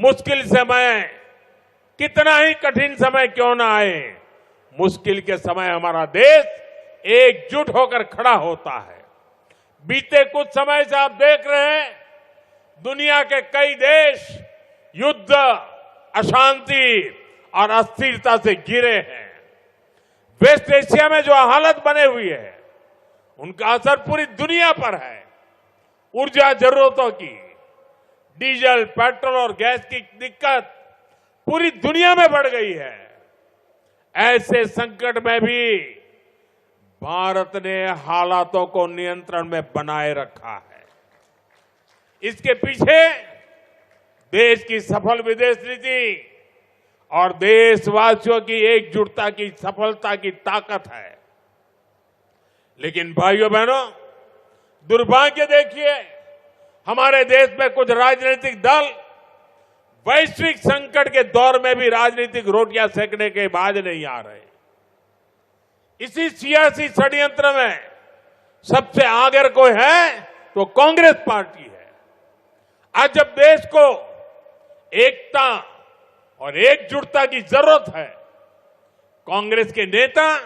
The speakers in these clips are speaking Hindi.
मुश्किल समय, कितना ही कठिन समय क्यों ना आए, मुश्किल के समय हमारा देश एकजुट होकर खड़ा होता है। बीते कुछ समय से आप देख रहे हैं, दुनिया के कई देश युद्ध, अशांति और अस्थिरता से घिरे हैं। वेस्ट एशिया में जो हालत बने हुई है, उनका असर पूरी दुनिया पर है। ऊर्जा जरूरतों की, डीजल, पेट्रोल और गैस की दिक्कत पूरी दुनिया में बढ़ गई है। ऐसे संकट में भी भारत ने हालातों को नियंत्रण में बनाए रखा है। इसके पीछे देश की सफल विदेश नीति और देशवासियों की एकजुटता की सफलता की ताकत है। लेकिन भाइयों बहनों, दुर्भाग्य देखिए, हमारे देश में कुछ राजनीतिक दल वैश्विक संकट के दौर में भी राजनीतिक रोटियां सेकने के बाद नहीं आ रहे। इसी सियासी षड्यंत्र में सबसे आगे कोई है तो कांग्रेस पार्टी है। आज जब देश को एकता और एकजुटता की जरूरत है, कांग्रेस के नेता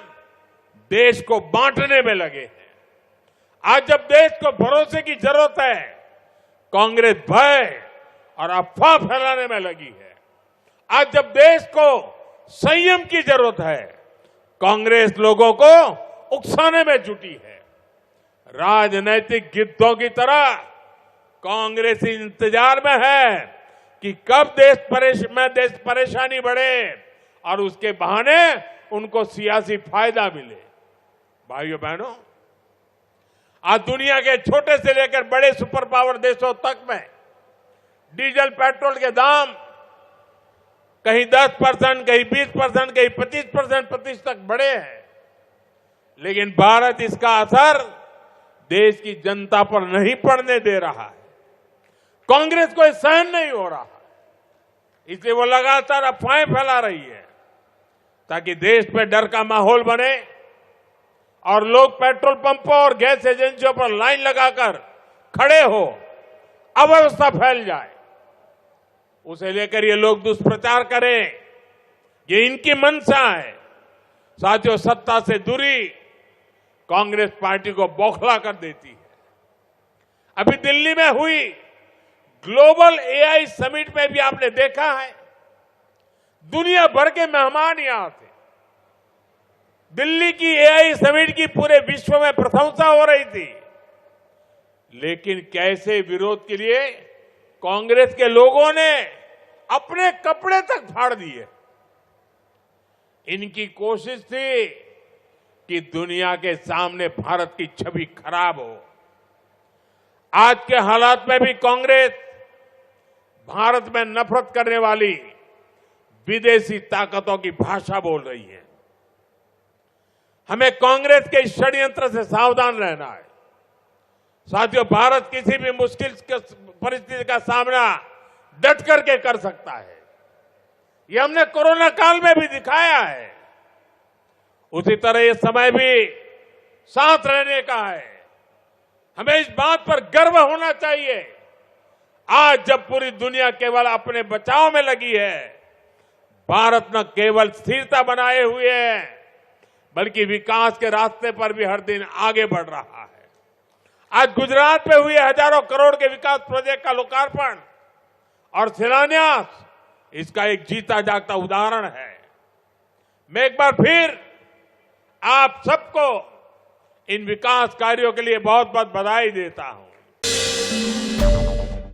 देश को बांटने में लगे हैं। आज जब देश को भरोसे की जरूरत है, कांग्रेस भय और अफवाह फैलाने में लगी है। आज जब देश को संयम की जरूरत है, कांग्रेस लोगों को उकसाने में जुटी है। राजनैतिक गिद्धों की तरह कांग्रेस इंतजार में है कि कब देश परेशानी बढ़े और उसके बहाने उनको सियासी फायदा मिले। भाइयों बहनों, आज दुनिया के छोटे से लेकर बड़े सुपर पावर देशों तक में डीजल, पेट्रोल के दाम कहीं 10%, कहीं 20%, कहीं 25% तक बढ़े हैं। लेकिन भारत इसका असर देश की जनता पर नहीं पड़ने दे रहा है। कांग्रेस को सहन नहीं हो रहा, इसलिए वो लगातार अफवाहें फैला रही है ताकि देश में डर का माहौल बने और लोग पेट्रोल पंपों और गैस एजेंसियों पर लाइन लगाकर खड़े हो, अव्यवस्था फैल जाए। उसे लेकर ये लोग दुष्प्रचार करें, ये इनकी मंशा है। साथियों, सत्ता से दूरी कांग्रेस पार्टी को बौखला कर देती है। अभी दिल्ली में हुई ग्लोबल एआई समिट में भी आपने देखा है, दुनिया भर के मेहमान यहां थे। दिल्ली की एआई समिट की पूरे विश्व में प्रशंसा हो रही थी, लेकिन कैसे विरोध के लिए कांग्रेस के लोगों ने अपने कपड़े तक फाड़ दिए। इनकी कोशिश थी कि दुनिया के सामने भारत की छवि खराब हो। आज के हालात में भी कांग्रेस भारत में नफरत करने वाली विदेशी ताकतों की भाषा बोल रही है। हमें कांग्रेस के इस षड्यंत्र से सावधान रहना है। साथियों, भारत किसी भी मुश्किल परिस्थिति का सामना डट करके कर सकता है। ये हमने कोरोना काल में भी दिखाया है। उसी तरह ये समय भी साथ रहने का है। हमें इस बात पर गर्व होना चाहिए, आज जब पूरी दुनिया केवल अपने बचाव में लगी है, भारत न केवल स्थिरता बनाए हुए है, बल्कि विकास के रास्ते पर भी हर दिन आगे बढ़ रहा है। आज गुजरात में हुए हजारों करोड़ के विकास प्रोजेक्ट का लोकार्पण और शिलान्यास इसका एक जीता जागता उदाहरण है। मैं एक बार फिर आप सबको इन विकास कार्यों के लिए बहुत बहुत बधाई देता हूं।